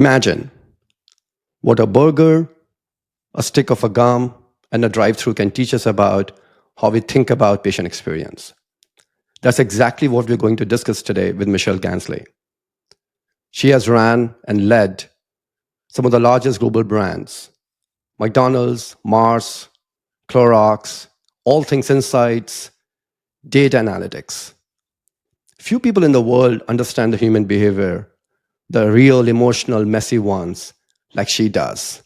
Imagine what a burger, a stick of a gum, and a drive through can teach us about how we think about patient experience. That's exactly what we're going to discuss today with Michele Gansle. She has ran and led some of the largest global brands: McDonald's, Mars, Clorox, all things insights, data analytics. Few people in the world understand the human behavior, the real emotional, messy ones, like she does.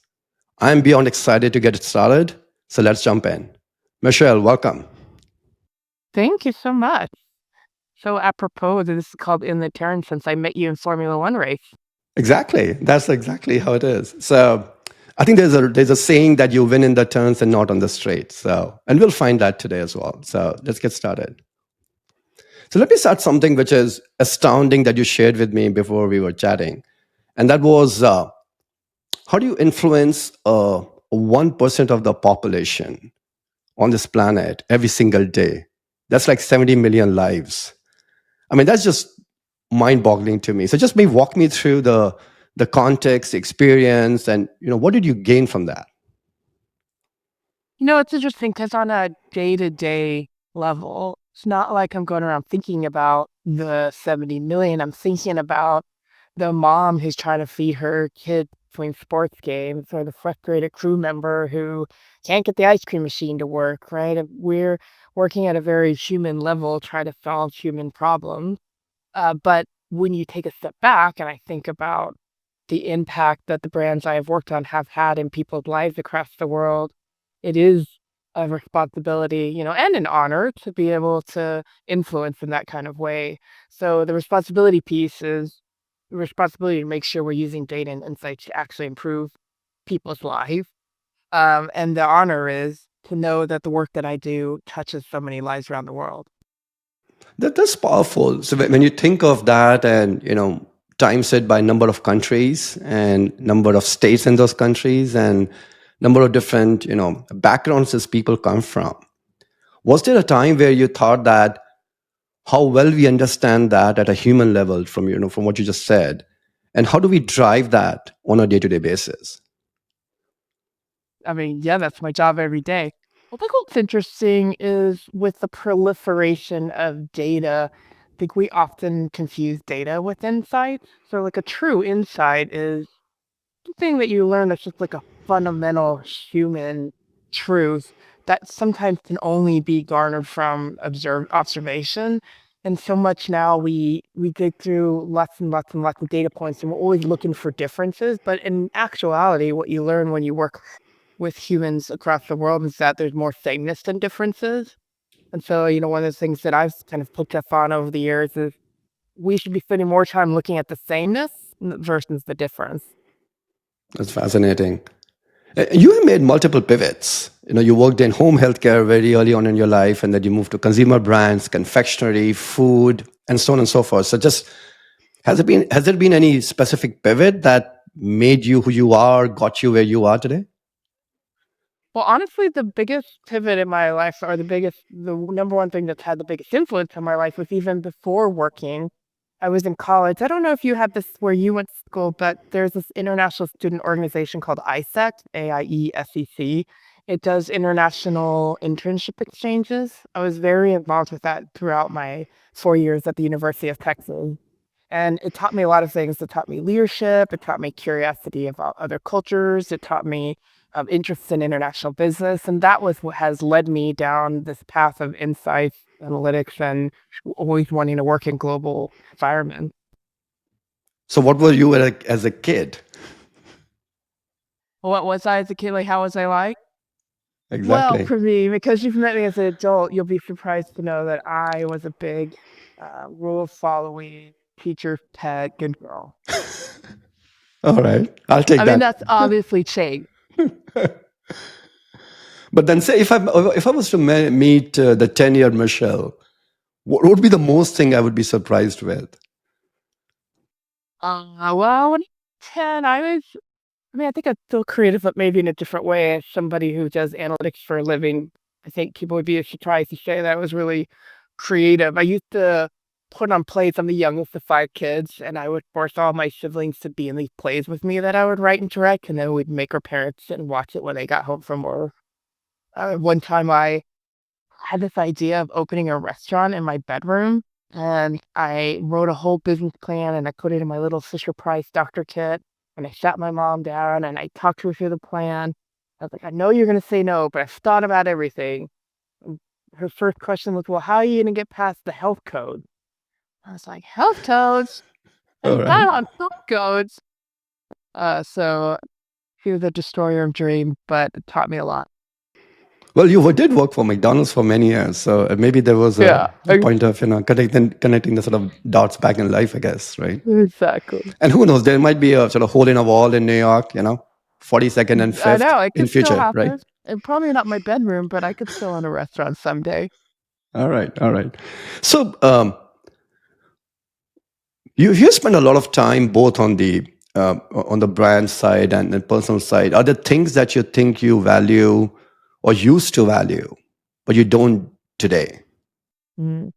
I'm beyond excited to get it started, so let's jump in. Michelle, welcome. Thank you so much. So apropos that this is called In the Turn since I met you in Formula One race. Exactly. That's exactly how it is. So I think there's a saying that you win in the turns and not on the straight. So and we'll find that today as well. So let's get started. So let me start something which is astounding that you shared with me before we were chatting, and that was how do you influence 1% of the population on this planet every single day? That's like 70 million lives. I mean, that's just mind-boggling to me. So just maybe walk me through the context, the experience, and what did you gain from that? It's interesting because on a day-to-day level, it's not like I'm going around thinking about the 70 million. I'm thinking about the mom who's trying to feed her kid between sports games, or the frustrated crew member who can't get the ice cream machine to work, right? And we're working at a very human level, trying to solve human problems. But when you take a step back and I think about the impact that the brands I have worked on have had in people's lives across the world, it is a responsibility, and an honor to be able to influence in that kind of way. So the responsibility piece is the responsibility to make sure we're using data and insights to actually improve people's lives. And the honor is to know that the work that I do touches so many lives around the world. That's powerful. So when you think of that, and times it by number of countries and number of states in those countries and number of different backgrounds as people come from, was there a time where you thought that how well we understand that at a human level from from what you just said, and how do we drive that on a day-to-day basis? I mean, yeah, that's my job every day. I think what's interesting is with the proliferation of data, I think we often confuse data with insight. So, like a true insight is something that you learn that's just like a fundamental human truth that sometimes can only be garnered from observation. And so much now we dig through lots and lots and lots of data points, and we're always looking for differences. But in actuality, what you learn when you work with humans across the world is that there's more sameness than differences. And so, one of the things that I've kind of picked up on over the years is we should be spending more time looking at the sameness versus the difference. That's fascinating. You have made multiple pivots. You worked in home healthcare very early on in your life, and then you moved to consumer brands, confectionery, food, and so on and so forth. So, just has there been any specific pivot that made you who you are, got you where you are today? Well, honestly, the biggest pivot in my life, or the number one thing that's had the biggest influence on my life, was even before working. I was in college. I don't know if you had this where you went to school, but there's this international student organization called ISEC, AIESEC. It does international internship exchanges. I was very involved with that throughout my 4 years at the University of Texas. And it taught me a lot of things. It taught me leadership. It taught me curiosity about other cultures. It taught me interest in international business. And that was what has led me down this path of insights, analytics, and always wanting to work in global environments. So, what were you as a kid? What was I as a kid? Like, how was I like? Well, Exactly. for me, because you've met me as an adult, you'll be surprised to know that I was a big rule following, teacher pet, good girl. All right, I'll take I mean, that. that's obviously changed. But then, say if I was to meet the 10-year Michelle, what would be the most thing I would be surprised with? Well, when I was 10, I mean, I think I'm still creative, but maybe in a different way. As somebody who does analytics for a living, I think people would be surprised to say that I was really creative. I used to put on plays. I'm the youngest of 5 kids, and I would force all my siblings to be in these plays with me that I would write and direct, and then we'd make our parents sit and watch it when they got home from work. One time I had this idea of opening a restaurant in my bedroom, and I wrote a whole business plan and I put it in my little Fisher Price doctor kit. And I sat my mom down and I talked to her through the plan. I was like, I know you're going to say no, but I've thought about everything. And her first question was, well, how are you going to get past the health code? I was like, health codes? All I'm right. not on health codes. So she was a destroyer of dreams, but it taught me a lot. Well, you did work for McDonald's for many years, so maybe there was Yeah, a point of connecting the sort of dots back in life, I guess, right? exactly. And who knows, there might be a sort of hole in a wall in New York, 42nd and I 5th know, it in could still future, right? happen. And probably not my bedroom, but I could still own a restaurant someday. All right, all right. So you spend a lot of time both on the brand side and the personal side. Are there things that you think you value or used to value, but you don't today? Mm.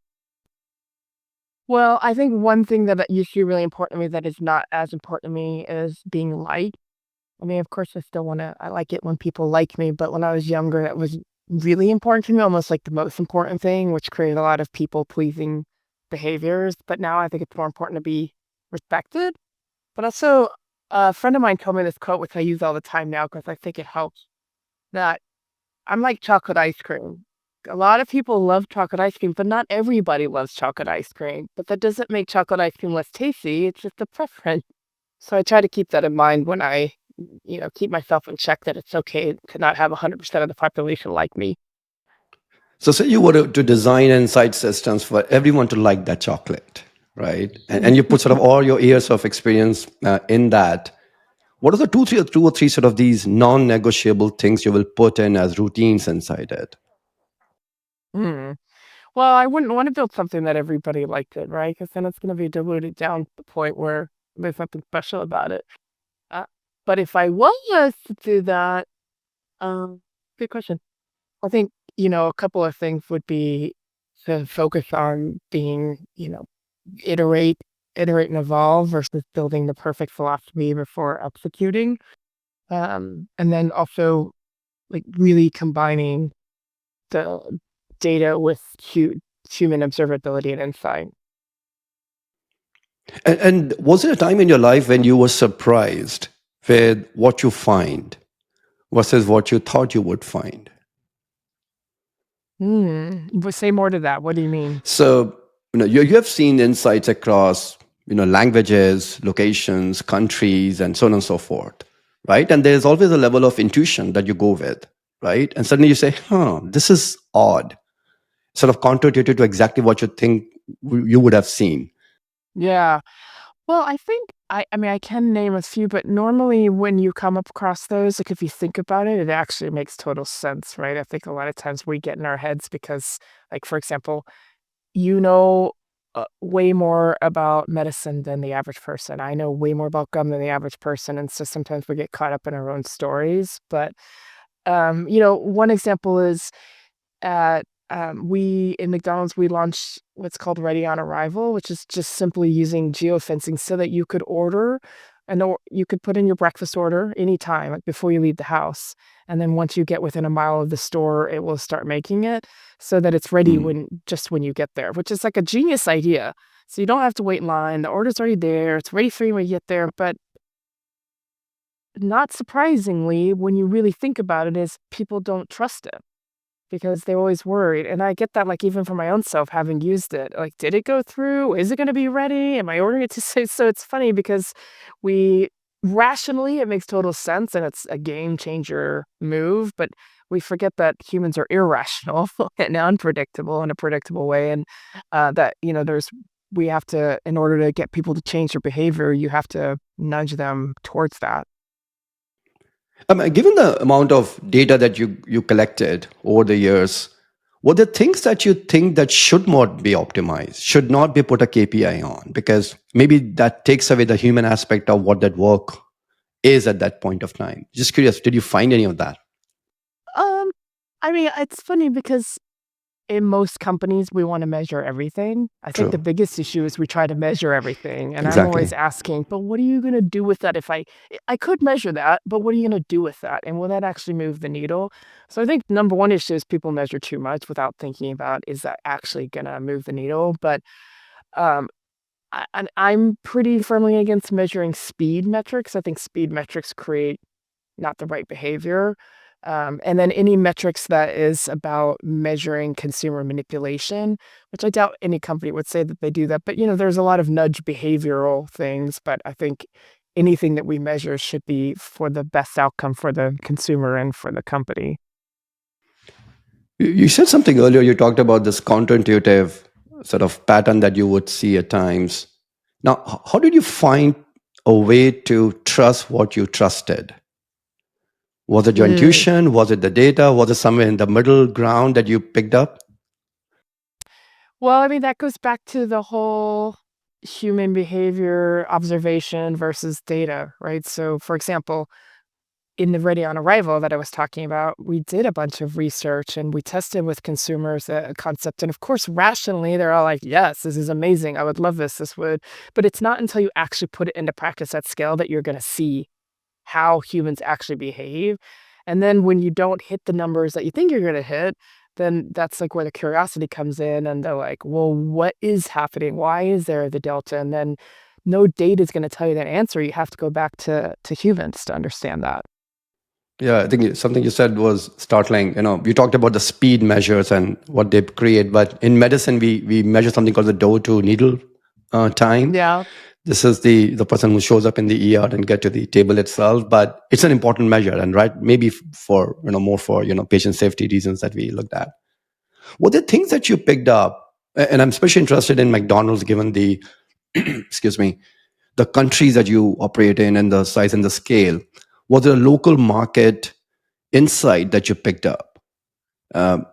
Well, I think one thing that used to be really important to me that is not as important to me is being liked. I mean, of course, I like it when people like me, but when I was younger, that was really important to me, almost like the most important thing, which created a lot of people pleasing behaviors. But now I think it's more important to be respected. But also, a friend of mine told me this quote, which I use all the time now because I think it helps, that I'm like chocolate ice cream. A lot of people love chocolate ice cream, but not everybody loves chocolate ice cream. But that doesn't make chocolate ice cream less tasty. It's just a preference. So I try to keep that in mind when I, keep myself in check that it's okay to not have 100% of the population like me. So, say you were to design inside systems for everyone to like that chocolate, right? And you put sort of all your years of experience in that. What are the two or three sort of these non-negotiable things you will put in as routines inside it? Hmm. Well, I wouldn't want to build something that everybody liked it, right? Because then it's going to be diluted down to the point where there's nothing special about it. Uh, but if I was to do that, um, good question. I think, a couple of things would be to focus on being, iterate, iterate and evolve versus building the perfect philosophy before executing. And then also like really combining the data with human observability and insight. And was there a time in your life when you were surprised with what you find versus what you thought you would find? But say more to that. What do you mean? So, you have seen insights across, languages, locations, countries, and so on and so forth, right? And there's always a level of intuition that you go with, right? And suddenly you say, this is odd, sort of counterintuitive to exactly what you think you would have seen. Yeah. Well, I think I mean, I can name a few, but normally when you come up across those, like if you think about it, it actually makes total sense, right? I think a lot of times we get in our heads because, like, for example, you know way more about medicine than the average person. I know way more about gum than the average person. And so sometimes we get caught up in our own stories. But, one example is at we in McDonald's, we launched what's called Ready on Arrival, which is just simply using geofencing so that you could order and you could put in your breakfast order anytime, like before you leave the house. And then once you get within a mile of the store, it will start making it so that it's ready Hmm. when you get there, which is like a genius idea. So you don't have to wait in line. The order's already there. It's ready for you when you get there. But not surprisingly, when you really think about it, is people don't trust it because they're always worried. And I get that, like, even for my own self, having used it, like, did it go through? Is it going to be ready? Am I ordering it to say? So it's funny because we rationally, it makes total sense and it's a game changer move, but we forget that humans are irrational and unpredictable in a predictable way. And that, we have to, in order to get people to change their behavior, you have to nudge them towards that. Given the amount of data that you collected over the years, were there things that you think that should not be optimized, should not be put a KPI on? Because maybe that takes away the human aspect of what that work is at that point of time. Just curious, did you find any of that? Um, I mean, it's funny because in most companies, we want to measure everything. I think the True. biggest issue is we try to measure everything. And I'm always Exactly. asking, but what are you going to do with that if I could measure that, but what are you going to do with that? And will that actually move the needle? So I think number one issue is people measure too much without thinking about, is that actually going to move the needle? But um, I'm pretty firmly against measuring speed metrics. I think speed metrics create not the right behavior. And then any metrics that is about measuring consumer manipulation, which I doubt any company would say that they do that. But there's a lot of nudge behavioral things. But I think anything that we measure should be for the best outcome for the consumer and for the company. You said something earlier. You talked about this counterintuitive sort of pattern that you would see at times. Now, how did you find a way to trust what you trusted? Was it your Mm. intuition? Was it the data? Was it somewhere in the middle ground that you picked up? Well, I mean, that goes back to the whole human behavior observation versus data, right? So, for example, in the Ready on Arrival that I was talking about, we did a bunch of research and we tested with consumers a concept. And of course, rationally, they're all like, yes, this is amazing. I would love this. This would. But it's not until you actually put it into practice at scale that you're going to see how humans actually behave. And then when you don't hit the numbers that you think you're going to hit, then that's like where the curiosity comes in. And they're like, well, what is happening? Why is there the delta? And then no data is going to tell you that answer. You have to go back to humans to understand that. Yeah, I think something you said was startling. You talked about the speed measures and what they create, but in medicine, we measure something called the door to needle time. Yeah. This is the person who shows up in the ER and get to the table itself, but it's an important measure, and right, maybe for more for patient safety reasons that we looked at. Were there things that you picked up? And I'm especially interested in McDonald's, given the excuse me, the countries that you operate in and the size and the scale. Was there a local market insight that you picked up, um,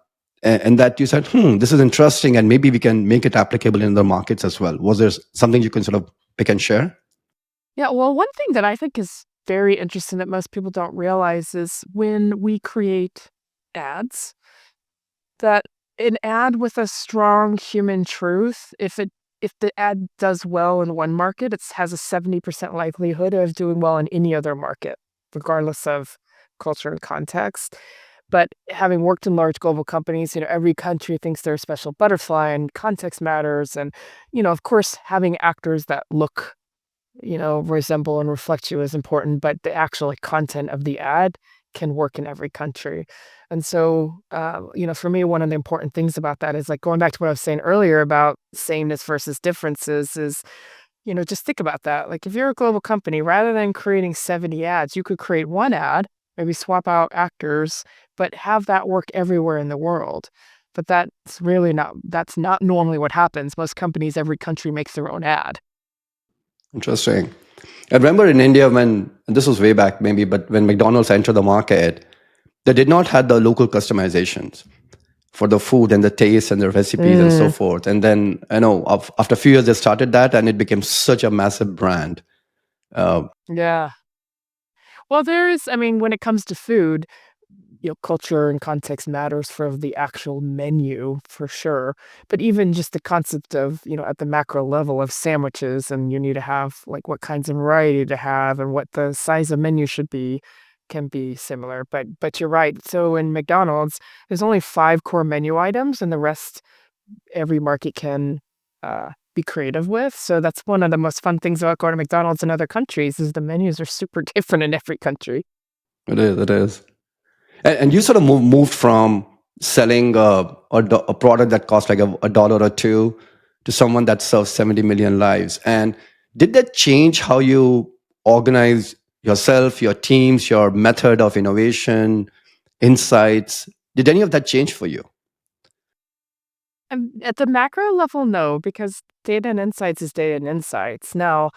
and that you said, this is interesting, and maybe we can make it applicable in other markets as well? Was there something you can sort of pick and share? Yeah, well, one thing that I think is very interesting that most people don't realize is when we create ads, that an ad with a strong human truth, if the ad does well in one market, it has a 70% likelihood of doing well in any other market, regardless of culture and context. But having worked in large global companies, every country thinks they're a special butterfly and context matters. And, of course, having actors that look resemble and reflect you is important, but the actual content of the ad can work in every country. And so, for me, one of the important things about that is like going back to what I was saying earlier about sameness versus differences is, just think about that. Like if you're a global company, rather than creating 70 ads, you could create one ad, maybe swap out actors, but have that work everywhere in the world. But that's not normally what happens. Most companies, every country makes their own ad. Interesting. I remember in India when, and this was way back maybe, but when McDonald's entered the market, they did not have the local customizations for the food and the taste and the recipes and so Mm, forth. And then I know after a few years they started that, and it became such a massive brand. Uh, yeah. Well, I mean, when it comes to food, culture and context matters for the actual menu for sure. But even just the concept of, at the macro level of sandwiches, and you need to have like what kinds of variety to have and what the size of menu should be can be similar. But you're right. So in McDonald's, there's only 5 core menu items, and the rest every market can be creative with. So that's one of the most fun things about going to McDonald's in other countries is the menus are super different in every country. it is, it is. And you sort of moved from selling a product that cost like a dollar or two to someone that serves 70 million lives. And did that change how you organize yourself, your teams, your method of innovation, insights? Did any of that change for you? At the macro level, no, because data and insights is data and insights. Now,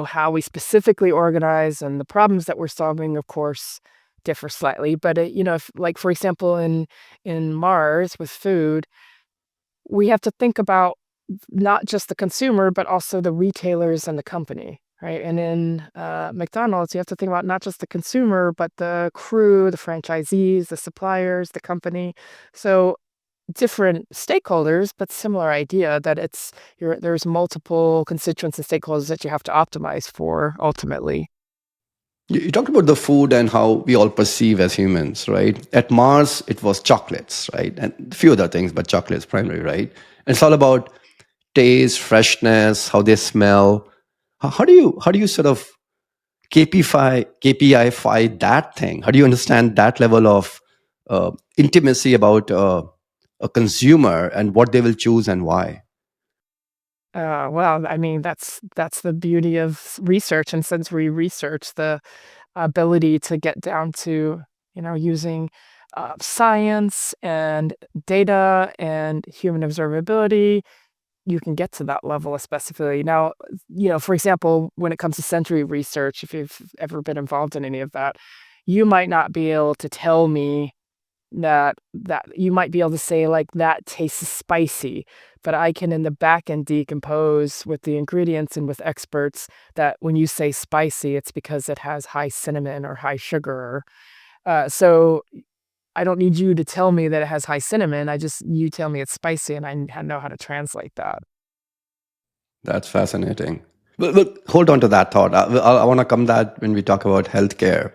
how we specifically organize and the problems that we're solving, of course, differ slightly. But if, like for example, in Mars with food, we have to think about not just the consumer, but also the retailers and the company, right? And in McDonald's, you have to think about not just the consumer, but the crew, the franchisees, the suppliers, the company. So different stakeholders, but similar idea that there's multiple constituents and stakeholders that you have to optimize for ultimately. You talked about the food and how we all perceive as humans, right? At Mars, it was chocolates, right? And a few other things, but chocolates primary, right? And it's all about taste, freshness, how they smell. How do you sort of KPI that thing? How do you understand that level of intimacy about a consumer and what they will choose and why? Well, I mean, that's the beauty of research and sensory research, the ability to get down to, using science and data and human observability. You can get to that level of specificity. Now, for example, when it comes to sensory research, if you've ever been involved in any of that, you might not be able to tell me that you might be able to say, like, "That tastes spicy," but I can, in the back end, decompose with the ingredients and with experts that when you say spicy, it's because it has high cinnamon or high sugar. So I don't need you to tell me that it has high cinnamon, you tell me it's spicy, and I know how to translate that. That's fascinating. But hold on to that thought. I want to come that when we talk about healthcare.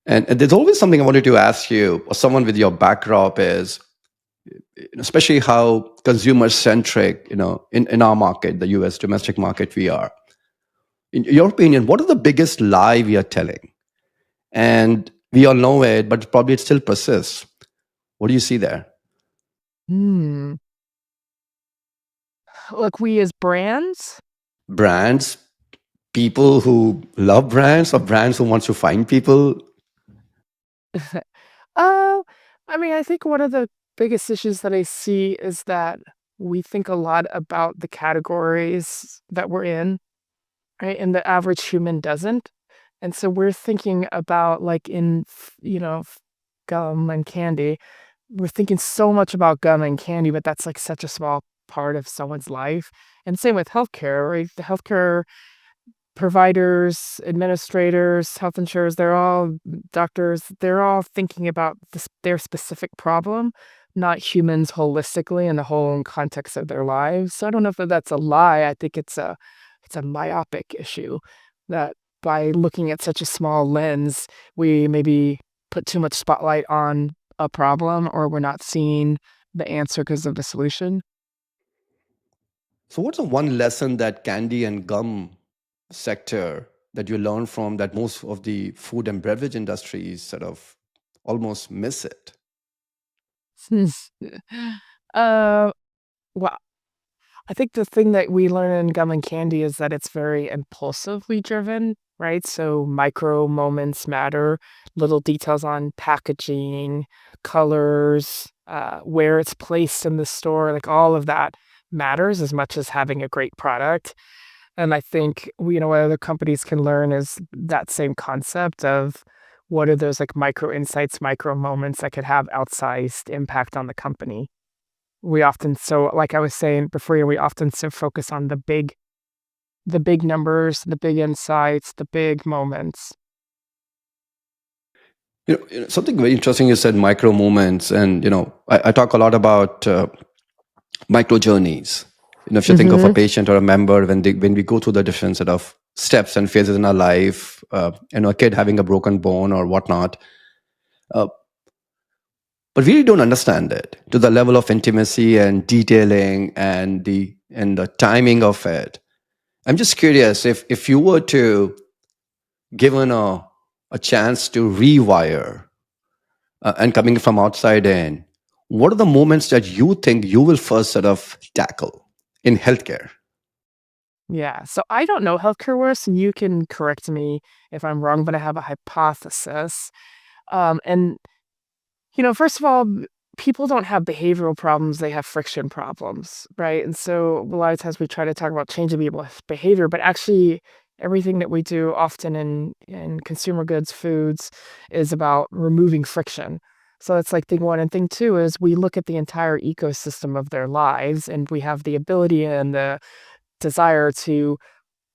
And there's always something I wanted to ask you, or someone with your backdrop is, especially how consumer centric, in our market, the US domestic market we are. In your opinion, what are the biggest lie we are telling? And we all know it, but probably it still persists. What do you see there? Hmm. Look, we as brands. Brands, people who love brands, or brands who wants to find people? Oh, I mean, I think one of the biggest issues that I see is that we think a lot about the categories that we're in, right? And the average human doesn't. And so we're thinking about, like, gum and candy. We're thinking so much about gum and candy, but that's like such a small part of someone's life. And same with healthcare, right? The healthcare providers, administrators, health insurers, they're all doctors, they're all thinking about their specific problem, not humans holistically in the whole context of their lives. So I don't know if that's a lie. I think it's a myopic issue that by looking at such a small lens, we maybe put too much spotlight on a problem or we're not seeing the answer because of the solution. So, what's the one lesson that candy and gum sector that you learn from that most of the food and beverage industries sort of almost miss it? uh, well, I think the thing that we learn in gum and candy is that it's very impulsively driven, right? So micro moments matter, little details on packaging, colors, where it's placed in the store, like all of that matters as much as having a great product. And I think what other companies can learn is that same concept of what are those like micro insights, micro moments that could have outsized impact on the company. We often so like I was saying before, we often so focus on the big numbers, the big insights, the big moments. Something very interesting you said micro moments, and I talk a lot about micro journeys. If you think of a Mhm. patient or a member when we go through the different sort of steps and phases in our life, a kid having a broken bone or whatnot, uh, but we really don't understand it to the level of intimacy and detailing and the timing of it. I'm just curious if you were to given a chance to rewire and coming from outside in, what are the moments that you think you will first sort of tackle in healthcare? Yeah, so I don't know healthcare worse, and you can correct me if I'm wrong, but I have a hypothesis. And first of all, people don't have behavioral problems, they have friction problems, right? And so a lot of times we try to talk about changing people's behavior, but actually everything that we do often in consumer goods, foods, is about removing friction. So that's like thing one. And thing two is we look at the entire ecosystem of their lives and we have the ability and the desire to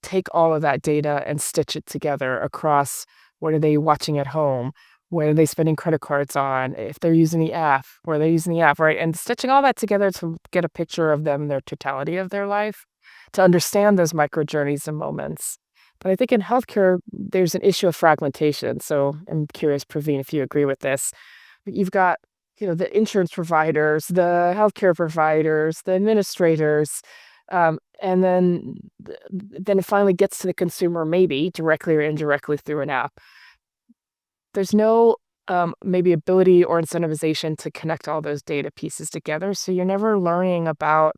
take all of that data and stitch it together across what are they watching at home? what are they spending credit cards on, if they're using the app, where they're using the app, right? And stitching all that together to get a picture of them, their totality of their life, to understand those micro journeys and moments. But I think in healthcare, there's an issue of fragmentation. So I'm curious, Praveen, if you agree with this. You've got, the insurance providers, the healthcare providers, the administrators, and then it finally gets to the consumer, maybe directly or indirectly through an app. There's no maybe ability or incentivization to connect all those data pieces together. So you're never learning about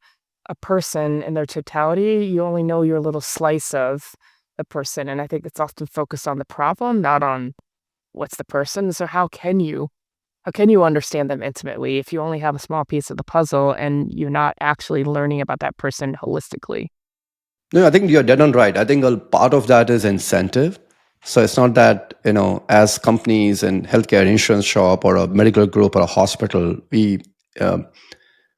a person in their totality. You only know your little slice of the person. And I think it's often focused on the problem, not on what's the person. So how can you understand them intimately if you only have a small piece of the puzzle and you're not actually learning about that person holistically? No, I think you're dead on right. I think a part of that is incentive. So it's not that, as companies and healthcare insurance shop or a medical group or a hospital, we um,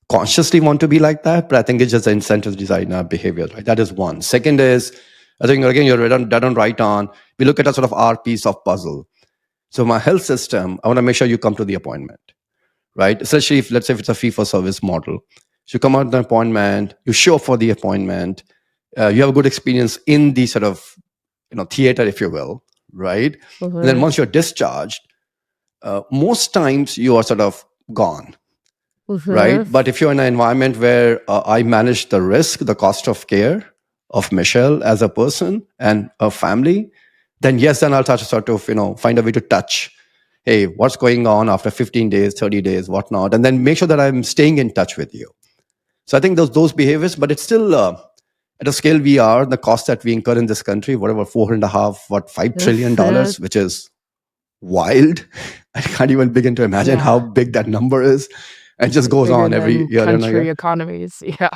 consciously want to be like that, but I think it's just the incentives design our behavior, right? That is one. Second is, I think again, you're dead on right on. We look at a sort of our piece of puzzle. So my health system, I want to make sure you come to the appointment, right? Especially if, let's say, if it's a fee for service model. So you come out to the appointment, you show up for the appointment, you have a good experience in the sort of, theater, if you will, right? And then Mm-hmm. once you're discharged, most times you are sort of gone, Mm-hmm. right? But if you're in an environment where I manage the risk, the cost of care of Michelle as a person and a family, then yes, then I'll touch sort of, find a way to touch. Hey, what's going on after 15 days, 30 days, whatnot, and then make sure that I'm staying in touch with you. So I think those behaviors, but it's still at a scale we are, the cost that we incur in this country, whatever, 4.5, $5 trillion, which is wild. I can't even begin to imagine how Yeah. big that number is. And it just goes Bigger on every than year and a country year. economies. Yeah.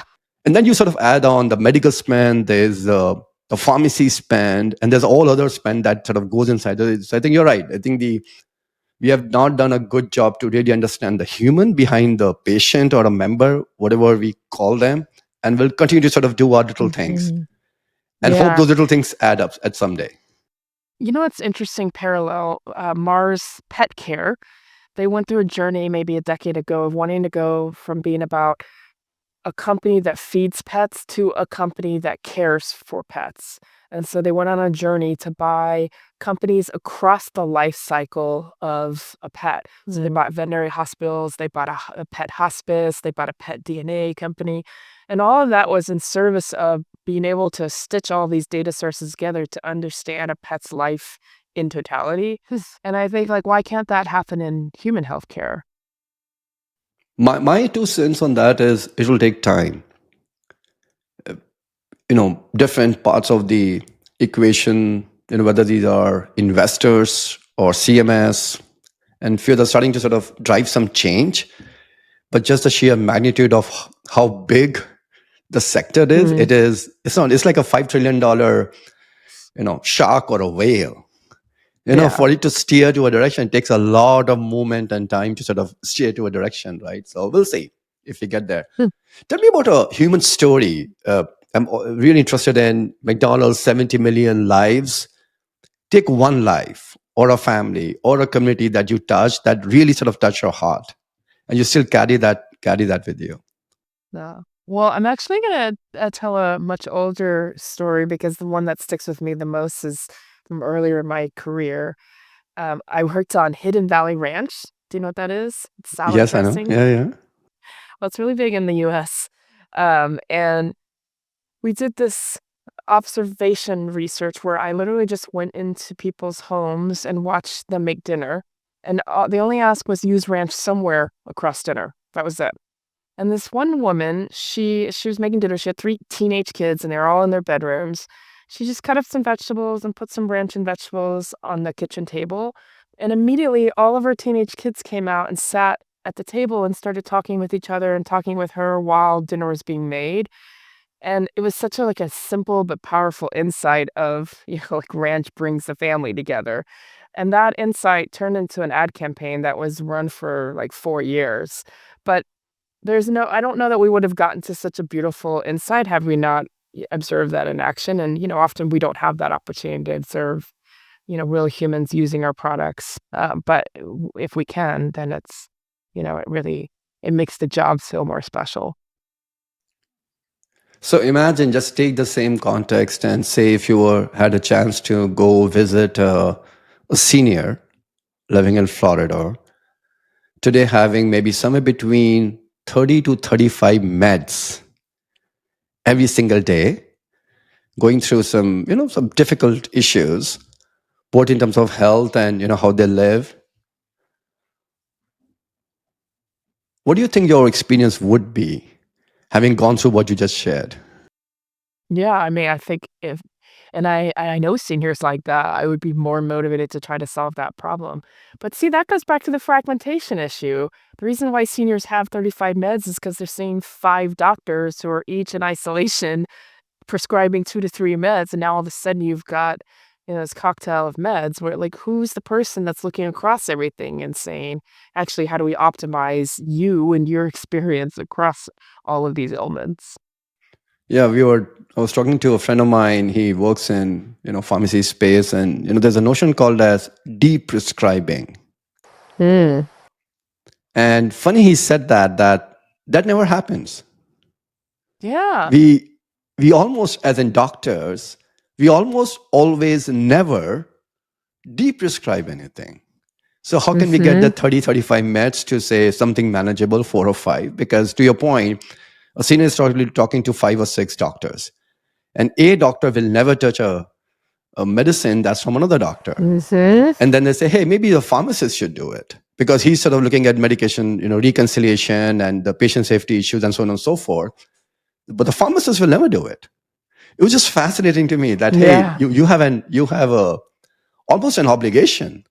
And then you sort of add on the medical spend, there's the pharmacy spend, and there's all other spend that sort of goes inside. So I think you're right. I think we have not done a good job to really understand the human behind the patient or a member, whatever we call them, and we'll continue to sort of do our little things Mhm. and hope Yeah. those little things add up at some day. What's interesting parallel? Mars Pet Care. They went through a journey maybe a decade ago of wanting to go from being about a company that feeds pets to a company that cares for pets. And so they went on a journey to buy companies across the life cycle of a pet. So they bought veterinary hospitals, they bought a pet hospice, they bought a pet DNA company. And all of that was in service of being able to stitch all these data sources together to understand a pet's life in totality. And I think, like, why can't that happen in human healthcare? My 2 cents on that is it will take time. Different parts of the equation, whether these are investors or CMS, and few that are starting to sort of drive some change. But just the sheer magnitude of how big the sector is, Mm, it's like a $5 trillion, shark or a whale. yeah. For it to steer to a direction, it takes a lot of movement and time to sort of steer to a direction, right? So we'll see if we get there. Hmm. Tell me about a human story. I'm really interested in McDonald's 70 million lives. Take one life or a family or a community that you touch that really sort of touch your heart, and you still carry that with you. No. Well, I'm actually gonna tell a much older story because the one that sticks with me the most is from earlier in my career. I worked on Hidden Valley Ranch. Do you know what that is? It's salad Yes, I know. dressing. Yeah, yeah. Well, it's really big in the US. And we did this observation research where I literally just went into people's homes and watched them make dinner. And the only ask was use ranch somewhere across dinner. That was it. And this one woman, she was making dinner. She had 3 teenage kids, and they were all in their bedrooms. She just cut up some vegetables and put some ranch and vegetables on the kitchen table. And immediately, all of her teenage kids came out and sat at the table and started talking with each other and talking with her while dinner was being made. And it was such a simple but powerful insight of, like ranch brings the family together. And that insight turned into an ad campaign that was run for like 4 years. But I don't know that we would have gotten to such a beautiful insight had we not observed that in action. And, often we don't have that opportunity to observe real humans using our products. But if we can, then it makes the job feel more special. So imagine, just take the same context and say if you had a chance to go visit a senior living in Florida, today having maybe somewhere between 30 to 35 meds every single day, going through some difficult issues, both in terms of health and how they live. What do you think your experience would be, having gone through what you just shared? Yeah, I mean, I think if and I know seniors like that, I would be more motivated to try to solve that problem. But see, that goes back to the fragmentation issue. The reason why seniors have 35 meds is because they're seeing 5 doctors who are each in isolation prescribing 2 to 3 meds, and now all of a sudden you've got, this cocktail of meds where, like, who's the person that's looking across everything and saying, "Actually, how do we optimize you and your experience across all of these ailments?" Yeah, I was talking to a friend of mine. He works in pharmacy space, and there's a notion called as de-prescribing. Mm. And funny, he said that never happens. Yeah. We almost, as in doctors, we almost always never de-prescribe anything. So how can we get the Mhm. 30, 35 meds to say something manageable, 4 or 5? Because to your point, a senior is probably talking to 5 or 6 doctors. And a doctor will never touch a medicine that's from another doctor. Mhm. And then they say, hey, maybe the pharmacist should do it, because he's sort of looking at medication, reconciliation and the patient safety issues and so on and so forth. But the pharmacist will never do it. It was just fascinating to me that, hey, Yeah. you have a almost an obligation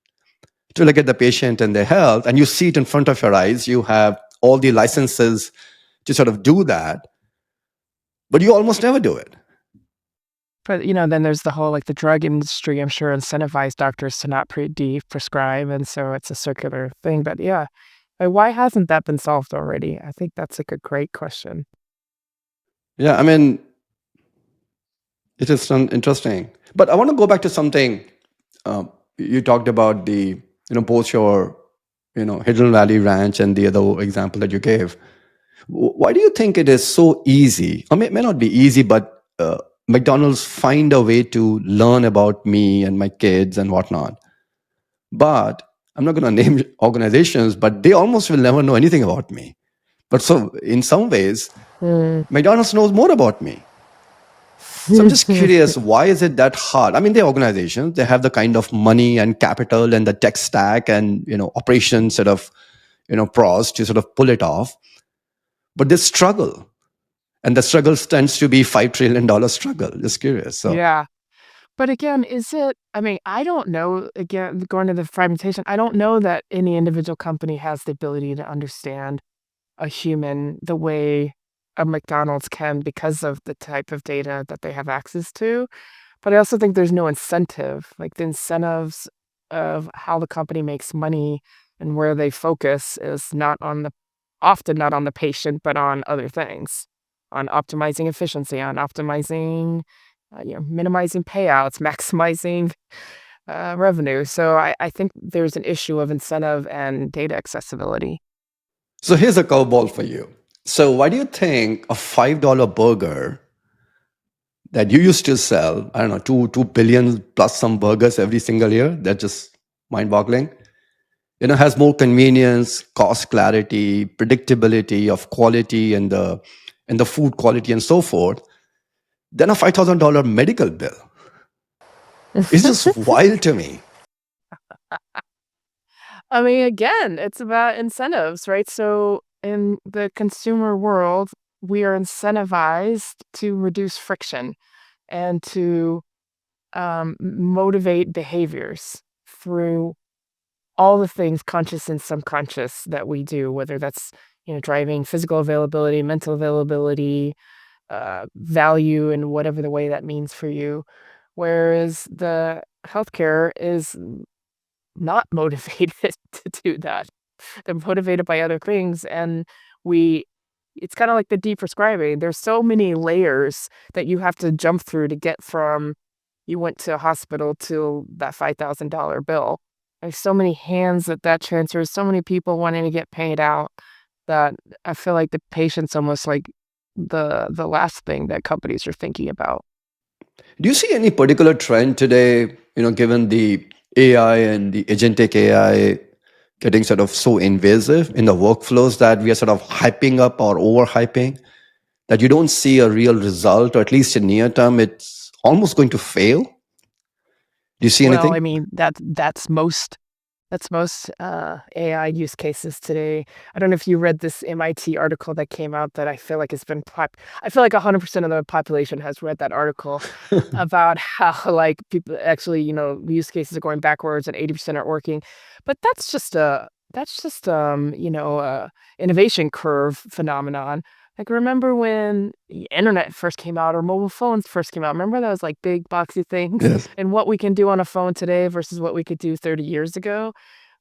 to look at the patient and their health, and you see it in front of your eyes. You have all the licenses to sort of do that, but you almost never do it. But, then there's the whole, like, the drug industry, I'm sure, incentivize doctors to not prescribe, and so it's a circular thing, but yeah. Why hasn't that been solved already? I think that's, like, a great question. Yeah, I mean, it is interesting. But I want to go back to something you talked about, both your Hidden Valley Ranch and the other example that you gave. Why do you think it is so easy? I mean, it may not be easy, but McDonald's find a way to learn about me and my kids and whatnot. But I'm not going to name organizations, but they almost will never know anything about me. But so, in some ways, Mm. McDonald's knows more about me. So I'm just curious, why is it that hard? I mean, they're organizations, they have the kind of money and capital and the tech stack and operations sort of pros to sort of pull it off, but they struggle. And the struggle tends to be $5 trillion struggle. Just curious. So Yeah. But again, I mean, I don't know, again, going to the fragmentation, I don't know that any individual company has the ability to understand a human the way a McDonald's can because of the type of data that they have access to. But I also think there's no incentive, like the incentives of how the company makes money and where they focus is often not on the patient, but on other things, on optimizing efficiency, on optimizing, minimizing payouts, maximizing revenue. So I think there's an issue of incentive and data accessibility. so here's a curveball for you. So why do you think a $5 burger that you used to sell, I don't know, 2 billion plus some burgers every single year, that's just mind-boggling, has more convenience, cost clarity, predictability of quality and the food quality and so forth than a $5,000 medical bill? It's just wild to me. I mean, again, it's about incentives, right? So in the consumer world, we are incentivized to reduce friction and to motivate behaviors through all the things, conscious and subconscious, that we do, whether that's driving physical availability, mental availability, value, in whatever the way that means for you. Whereas the healthcare is not motivated to do that. They're motivated by other things, and we it's kinda like the deprescribing. There's so many layers that you have to jump through to get from you went to a hospital to that $5,000 bill. There's so many hands that transfers, so many people wanting to get paid out that I feel like the patient's almost like the last thing that companies are thinking about. Do you see any particular trend today, given the AI and the agentic AI getting sort of so invasive in the workflows that we are sort of hyping up or overhyping, that you don't see a real result, or at least in near term, it's almost going to fail? Do you see Well, I anything? mean, that's most AI use cases today. I don't know if you read this MIT article that came out that I feel like has been I feel like 100% of the population has read that article about how like people actually, use cases are going backwards and 80% aren't working. But that's just innovation curve phenomenon. Like remember when the internet first came out or mobile phones first came out? Remember those like big boxy things Yes. and what we can do on a phone today versus what we could do 30 years ago?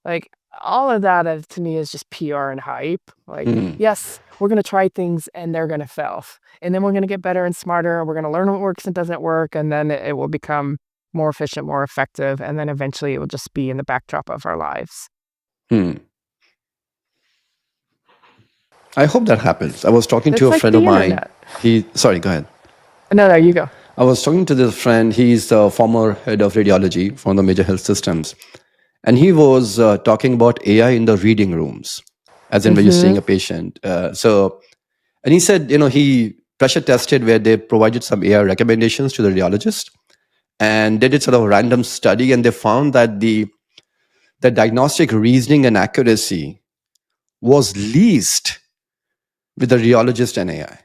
Like all of that to me is just PR and hype. Like, Hmm. yes, we're going to try things and they're going to fail. And then we're going to get better and smarter. We're going to learn what works and doesn't work. And then it will become more efficient, more effective. And then eventually it will just be in the backdrop of our lives. Hmm. I hope that happens. I was talking to It's a like friend of the mine. internet. Sorry, go ahead. No, you go. I was talking to this friend. He's the former head of radiology from the major health systems. And he was talking about AI in the reading rooms, as in when you're Mm-hmm. seeing a patient. And he said, he pressure tested where they provided some AI recommendations to the radiologist. And they did sort of a random study, and they found that the diagnostic reasoning and accuracy was least with the radiologist and AI.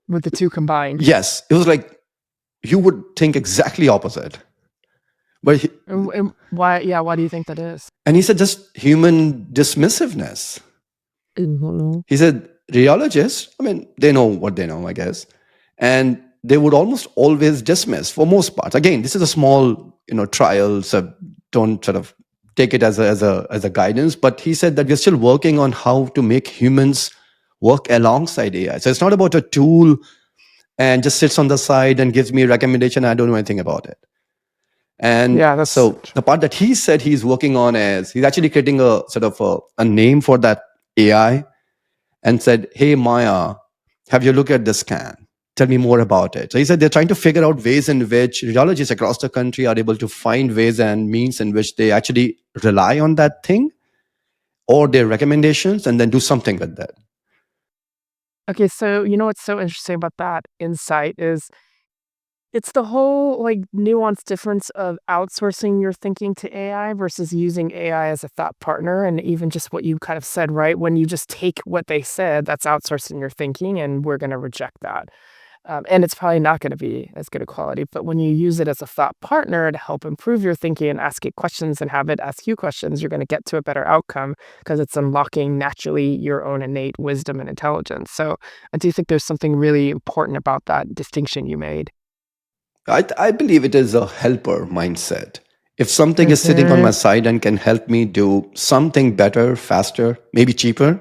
With the two combined. Yes, it was like you would think exactly opposite. But And why? Yeah, why do you think that is? and he said just human dismissiveness. Mhm. He said radiologists, I mean, they know what they know, I guess, and they would almost always dismiss for most parts. Again, this is a small, trial, so don't sort of take it as a guidance. But he said that we're still working on how to make humans work alongside AI. So it's not about a tool and just sits on the side and gives me a recommendation. I don't know anything about it. And Yeah, that's so the part that he said he's working on is he's actually creating a sort of a name for that AI, and said, "Hey, Maya, have you looked at the scan? Tell me more about it." So he said they're trying to figure out ways in which radiologists across the country are able to find ways and means in which they actually rely on that thing or their recommendations and then do something with that. okay. So, what's so interesting about that insight is it's the whole like nuanced difference of outsourcing your thinking to AI versus using AI as a thought partner. And even just what you kind of said, right? When you just take what they said, that's outsourcing your thinking, and we're going to reject that. And it's probably not going to be as good a quality. But when you use it as a thought partner to help improve your thinking and ask it questions and have it ask you questions, you're going to get to a better outcome because it's unlocking naturally your own innate wisdom and intelligence. So I do think there's something really important about that distinction you made. I believe it is a helper mindset. If something is sitting on Hmm. my side and can help me do something better, faster, maybe cheaper,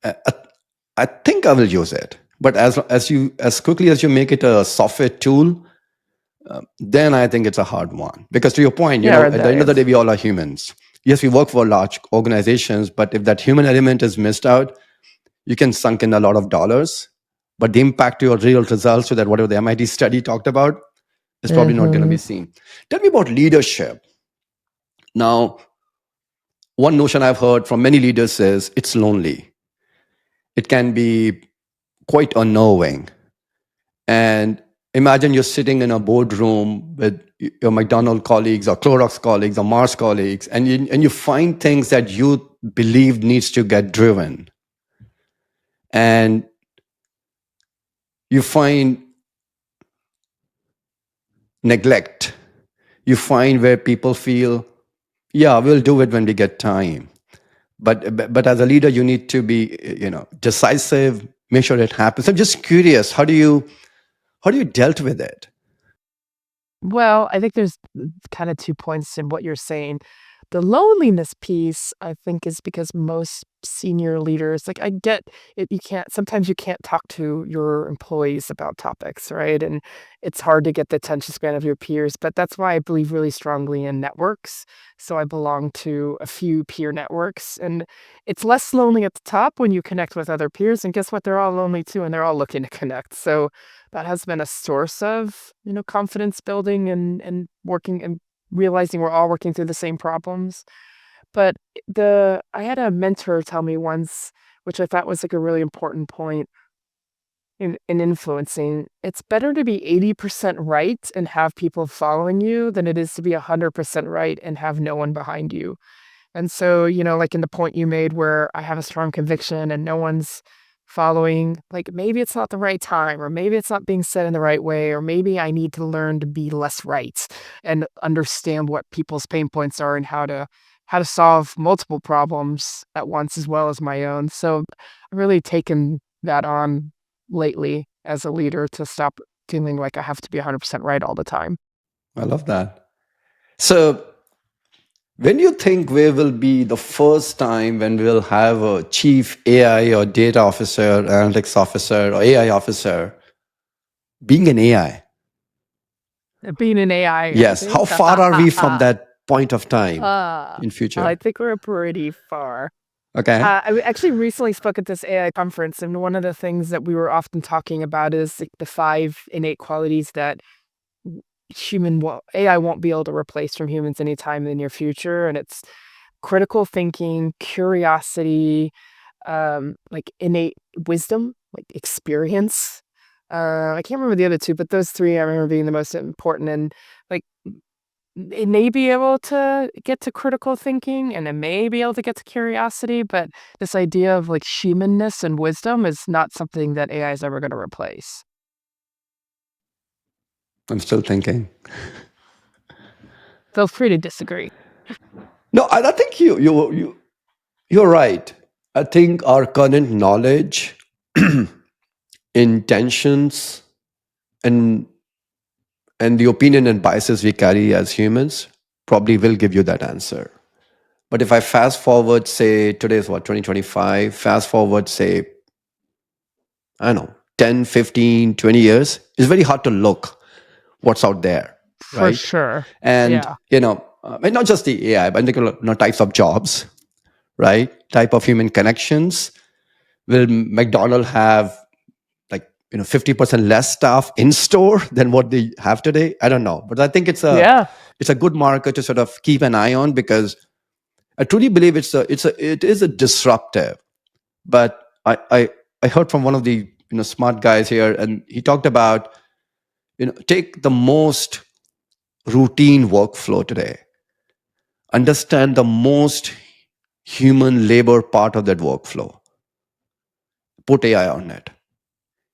I think I will use it. But as quickly as you make it a software tool, then I think it's a hard one. Because to your point, Yeah, at the that end of the day, is. we all are humans. Yes, we work for large organizations, but if that human element is missed out, you can sunk in a lot of dollars, but the impact to your real results, so that whatever the MIT study talked about, is probably not going to be Hmm. seen. Tell me about leadership. Now, one notion I've heard from many leaders is it's lonely. It can be quite unnerving. And imagine you're sitting in a boardroom with your McDonald colleagues or Clorox colleagues or Mars colleagues, and you find things that you believe needs to get driven. And you find neglect. You find where people feel, yeah, we'll do it when we get time. But as a leader, you need to be, decisive, make sure it happens. I'm just curious, how do you dealt with it? Well, I think there's kind of 2 points in what you're saying. The loneliness piece, I think, is because most senior leaders, like I get it, sometimes you can't talk to your employees about topics, right? And it's hard to get the attention span of your peers, but that's why I believe really strongly in networks. So I belong to a few peer networks, and it's less lonely at the top when you connect with other peers. And guess what? They're all lonely too, and they're all looking to connect. So that has been a source of, confidence building and working and realizing we're all working through the same problems. But I had a mentor tell me once, which I thought was like a really important point in influencing. It's better to be 80% right and have people following you than it is to be 100% right and have no one behind you. And so, like in the point you made where I have a strong conviction and no one's following, like maybe it's not the right time, or maybe it's not being said in the right way, or maybe I need to learn to be less right and understand what people's pain points are and how to solve multiple problems at once as well as my own. So I've really taken that on lately as a leader to stop feeling like I have to be 100% right all the time. I love that. So, when do you think where will be the first time when we'll have a chief AI or data officer, analytics officer, or AI officer being an AI? Being an AI, I Yes. How think. far are we from that point of time Uh, in I future? think we're pretty far. Okay. Actually recently spoke at this AI conference, and one of the things that we were often talking about is like the five innate qualities that AI won't be able to replace from humans anytime in the near future. And it's critical thinking, curiosity, like innate wisdom, like experience. I can't remember the other two, but those three I remember being the most important. And like it may be able to get to critical thinking and it may be able to get to curiosity, but this idea of like humanness and wisdom is not something that AI is ever going to replace. I'm still thinking. Feel free to disagree. No, I think you're right. I think our current knowledge, intentions, and the opinion and biases we carry as humans probably will give you that answer. But if I fast forward, say today's what, 2025, fast forward, say, I don't know, 10, 15, 20 years, it's very hard to look what's out there, For right? sure. And, Yeah. and not just the AI, but types of jobs, right? Type of human connections. Will McDonald have like 50% less staff in store than what they have today? I don't know, but I think Yeah. it's a good marker to sort of keep an eye on, because I truly believe it is a disruptive. But I heard from one of the smart guys here, and he talked about take the most routine workflow today, understand the most human labor part of that workflow, put AI on it,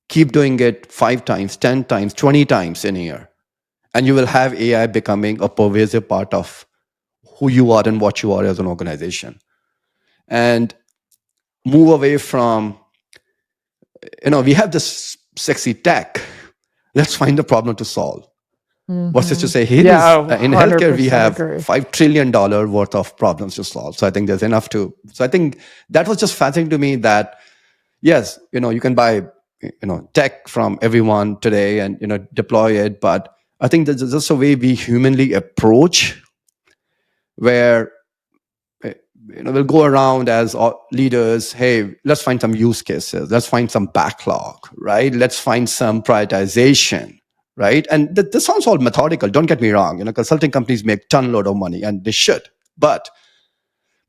keep doing it 5 times, 10 times, 20 times in a year, and you will have AI becoming a pervasive part of who you are and what you are as an organization. And move away from we have this sexy tech, let's find a problem to solve versus to Hmm. say, hey, Yeah. this Oh, in healthcare we 100% have agree. $5 trillion worth of problems to solve. So I think there's enough to. So I think that was just fascinating to me, that yes, you can buy tech from everyone today and deploy it, but I think there's just a way we humanly approach, where eh, we'll go around as leaders. Hey, let's find some use cases. Let's find some backlog, right? Let's find some prioritization, right? And this sounds all methodical. Don't get me wrong. Consulting companies make ton load of money, and they should. But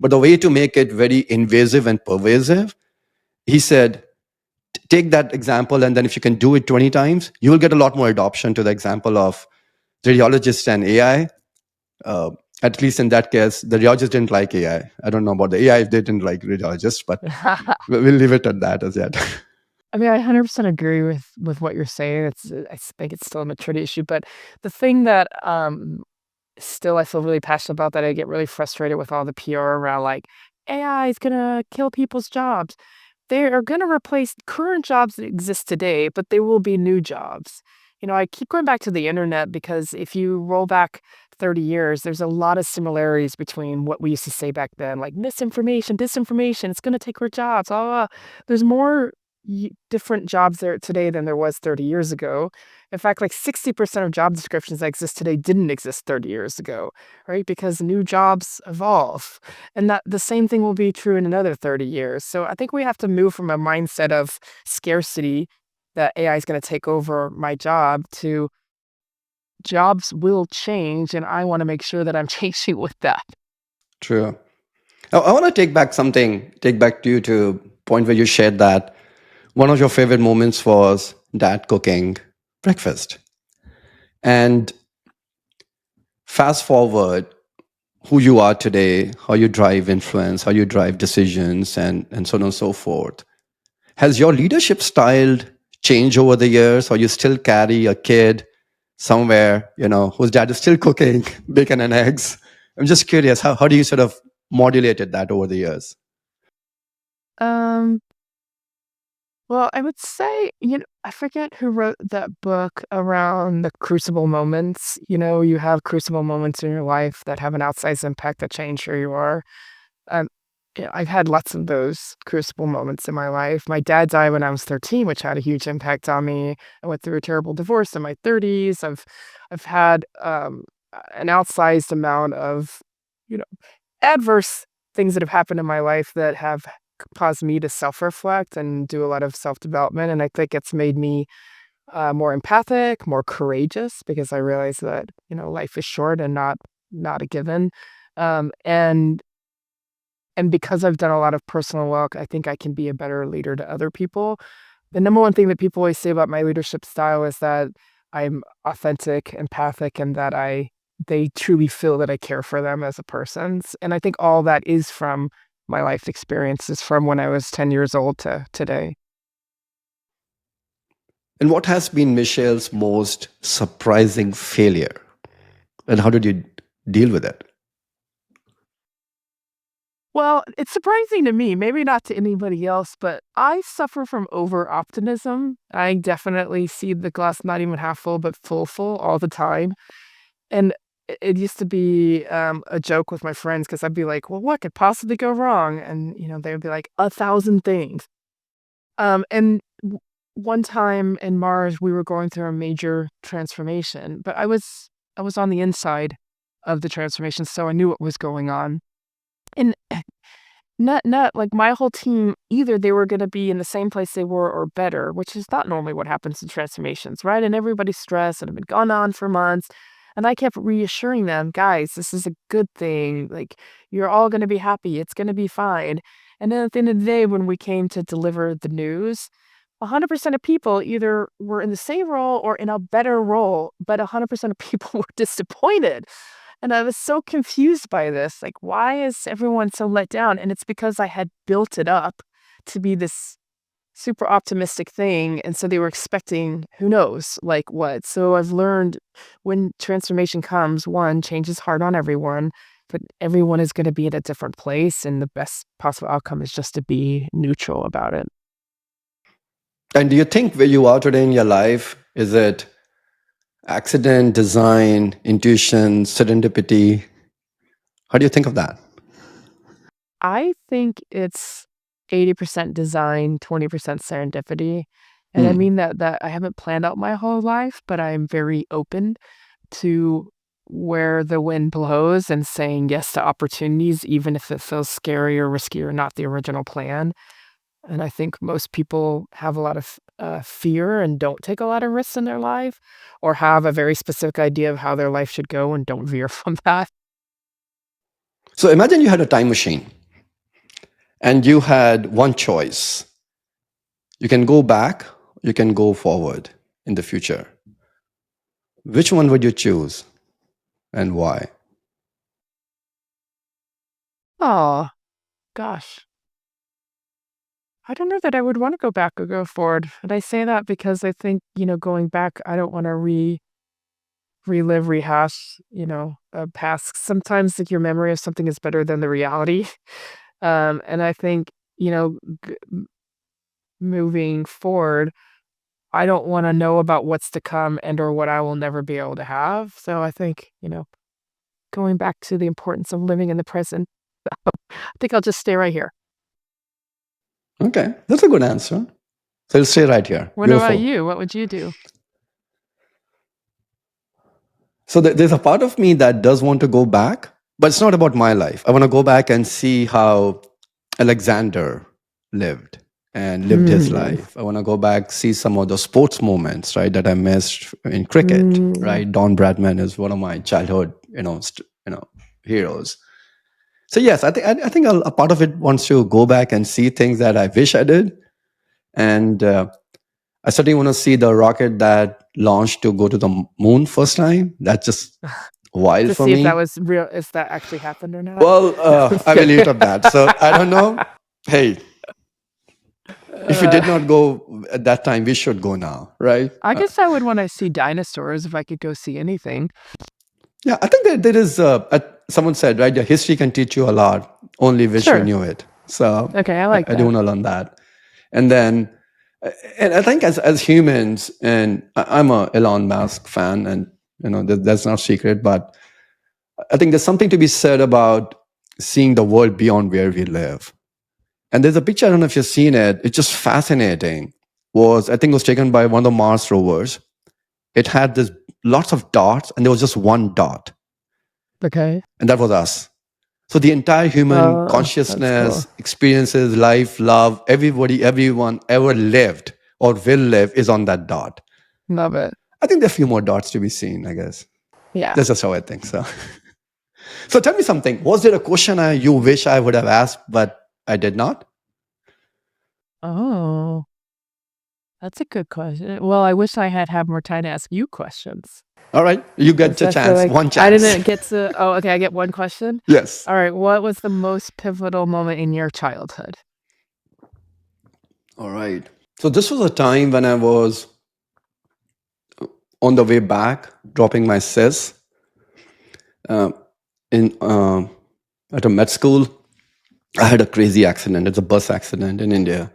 the way to make it very invasive and pervasive, he said, take that example, and then if you can do it 20 times, you will get a lot more adoption to the example of radiologists and AI. Uh, at least in that case, the radiologists didn't like AI. I don't know about the AI if they didn't like radiologists, but we'll leave it at that as yet. I mean, I 100% agree with what you're saying. I think it's still a maturity issue, but the thing that still I feel really passionate about, that I get really frustrated with all the PR around, like AI is gonna kill people's jobs. They are gonna replace current jobs that exist today, but there will be new jobs. I keep going back to the internet because if you roll back 30 years, there's a lot of similarities between what we used to say back then, like misinformation, disinformation, it's going to take our jobs. There's more different jobs there today than there was 30 years ago. In fact, like 60% of job descriptions that exist today didn't exist 30 years ago, right? Because new jobs evolve. And that the same thing will be true in another 30 years. So I think we have to move from a mindset of scarcity that AI is going to take over my job to jobs will change, and I want to make sure that I'm changing with that. True. I want to take back to you to point where you shared that one of your favorite moments was dad cooking breakfast. And fast forward who you are today, how you drive influence, how you drive decisions, and so on and so forth. Has your leadership style changed over the years, or you still carry a kid somewhere, whose dad is still cooking bacon and eggs? I'm just curious, how do you sort of modulated that over the years? Um, well, I would say, I forget who wrote that book around the crucible moments. You have crucible moments in your life that have an outsized impact that change who you are. Um, yeah, I've had lots of those crucible moments in my life. My dad died when I was 13, which had a huge impact on me. I went through a terrible divorce in my 30s. I've had an outsized amount of, you know, adverse things that have happened in my life that have caused me to self-reflect and do a lot of self-development. And I think it's made me more empathic, more courageous, because I realize that, life is short and not a given. Um, and and because I've done a lot of personal work, I think I can be a better leader to other people. The number one thing that people always say about my leadership style is that I'm authentic, empathic, and that they truly feel that I care for them as a person. And I think all that is from my life experiences from when I was 10 years old to today. And what has been Michelle's most surprising failure? And how did you deal with it? Well, it's surprising to me, maybe not to anybody else, but I suffer from over optimism. I definitely see the glass not even half full, but full all the time. And it used to be a joke with my friends because I'd be like, well, what could possibly go wrong? And, they would be like, 1,000 things. And one time in Mars, we were going through a major transformation, but I was on the inside of the transformation, so I knew what was going on. And not like my whole team either they were going to be in the same place they were or better, which is not normally what happens in transformations, right? And everybody's stressed and have been gone on for months. And I kept reassuring them, guys, this is a good thing. Like, you're all going to be happy. It's going to be fine. And then at the end of the day, when we came to deliver the news, 100% of people either were in the same role or in a better role, but 100% of people were disappointed. And I was so confused by this. Like, why is everyone so let down? And it's because I had built it up to be this super optimistic thing. And so they were expecting, who knows, like what. So I've learned when transformation comes, one, change is hard on everyone, but everyone is going to be at a different place. And the best possible outcome is just to be neutral about it. And do you think where you are today in your life, is it accident, design, intuition, serendipity? How do you think of that? I think it's 80% design, 20% serendipity. And I Hmm. mean that I haven't planned out my whole life, but I'm very open to where the wind blows and saying yes to opportunities, even if it feels scary or risky or not the original plan. And I think most people have a lot of fear and don't take a lot of risks in their life, or have a very specific idea of how their life should go and don't veer from that. So imagine you had a time machine and you had one choice. You can go back, you can go forward in the future. Which one would you choose and why? Oh, gosh. I don't know that I would want to go back or go forward. And I say that because I think, going back, I don't want to relive, rehash, past. Sometimes like your memory of something is better than the reality. And I think, moving forward, I don't want to know about what's to come and or what I will never be able to have. So I think, going back to the importance of living in the present. I think I'll just stay right here. Okay, that's a good answer. So you'll stay right here. What Beautiful. about you? What would you do? So there's a part of me that does want to go back, but it's not about my life. I want to go back and see how Alexander lived and lived his life. I want to go back, see some of the sports moments, right, that I missed in cricket, right? Don Bradman is one of my childhood, heroes. So yes, I think a part of it wants to go back and see things that I wish I did, and I certainly want to see the rocket that launched to go to the moon first time. That's just wild To for see if me. that was real, if that actually happened or not. Well, I will leave it at that. So I don't know. Hey, if we did not go at that time, we should go now, right? I guess I would want to see dinosaurs if I could go see anything. Yeah, I think that there is. Someone said, right, your history can teach you a lot. Only wish you Sure. knew it. So Okay, I like I do that. want to learn that. And then, and I think as humans, and I'm a Elon Musk fan, and that's not secret, but I think there's something to be said about seeing the world beyond where we live. And there's a picture, I don't know if you've seen it, it's just fascinating. I think it was taken by one of the Mars rovers. It had this lots of dots, and there was just one dot. Okay. And that was us. So the entire human Oh, that's consciousness, cool. experiences, life, love, everyone ever lived or will live is on that dot. Love it. I think there are a few more dots to be seen, I guess. Yeah. That's just how I think. So tell me something. Was there a question you wish I would have asked, but I did not? Oh, that's a good question. Well, I wish I had more time to ask you questions. All right. You get a chance. One chance. I didn't get to. Oh, okay. I get one question. Yes. All right. What was the most pivotal moment in your childhood? All right. So this was a time when I was on the way back, dropping my sis at a med school. I had a crazy accident. It's a bus accident in India.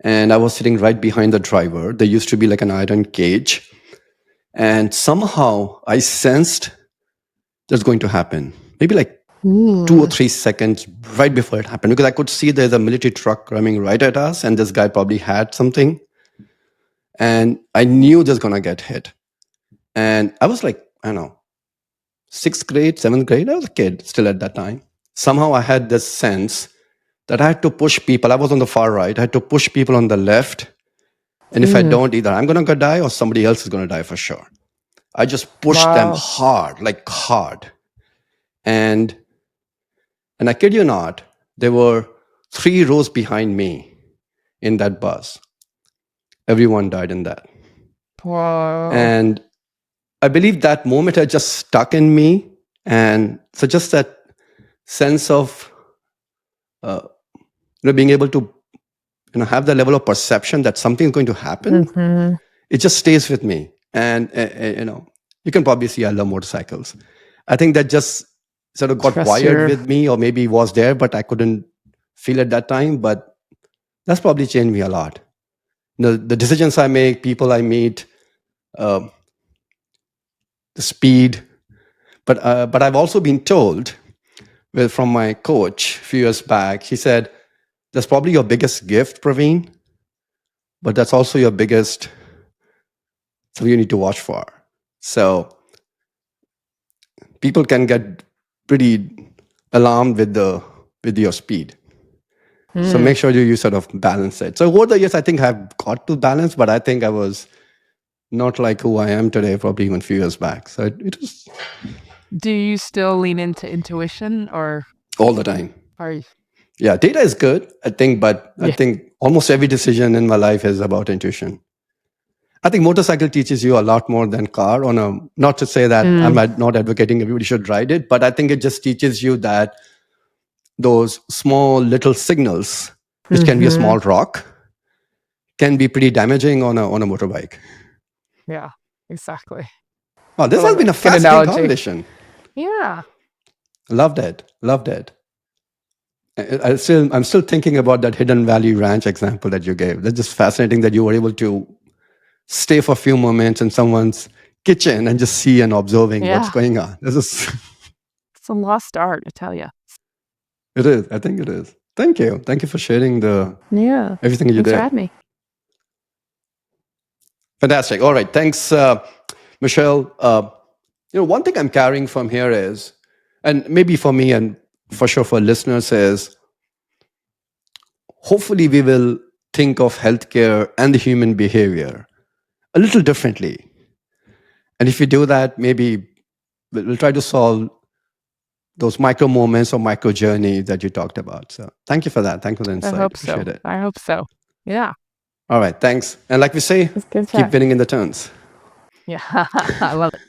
And I was sitting right behind the driver. There used to be like an iron cage. And somehow I sensed that's going to happen. Maybe like 2 or 3 seconds right before it happened. Because I could see there's a military truck coming right at us. And this guy probably had something. And I knew just going to get hit. And I was like, I don't know, 6th grade, 7th grade. I was a kid still at that time. Somehow I had this sense that I had to push people. I was on the far right. I had to push people on the left. And if I don't, either I'm going to die or somebody else is going to die for sure. I just pushed them hard, like hard. And I kid you not, there were 3 rows behind me in that bus. Everyone died in that. Wow. And I believe that moment had just stuck in me. And so just that sense of being able to have the level of perception that something's going to happen, it just stays with me. And you can probably see I love motorcycles. I think that just sort of got wired with me, or maybe was there, but I couldn't feel at that time. But that's probably changed me a lot. The decisions I make, people I meet, the speed. But I've also been told from my coach a few years back, he said, that's probably your biggest gift, Praveen, but that's also your biggest something you need to watch for. So people can get pretty alarmed with your speed. So make sure you sort of balance it. So over the years, I think I've got to balance, but I think I was not like who I am today, probably even a few years back. So it was. Do you still lean into intuition or all the time? are you? Yeah, data is good, I think, but I think almost every decision in my life is about intuition. I think motorcycle teaches you a lot more than car. Not to say that I'm not advocating everybody should ride it, but I think it just teaches you that those small little signals, which can be a small rock, can be pretty damaging on a motorbike. Yeah, exactly. Oh, this has been a fascinating conversation. Yeah. Loved it. I'm still thinking about that Hidden Valley Ranch example that you gave. That's just fascinating that you were able to stay for a few moments in someone's kitchen and just see and observing what's going on. This is It's a lost art, I tell you. It is. I think it is. Thank you. Thank you for sharing Yeah. everything you Thanks for did. having me. Fantastic. All right. Thanks, Michelle. One thing I'm carrying from here is, and maybe for me and for sure for listeners, is hopefully we will think of healthcare and the human behavior a little differently. And if we do that, maybe we'll try to solve those micro moments or micro journey that you talked about. So thank you for that. Thank you for the I insight. hope Appreciate so. it. I hope so. Yeah. All right. Thanks. And like we say, It's good keep chat. winning in the turns. Yeah. I love it.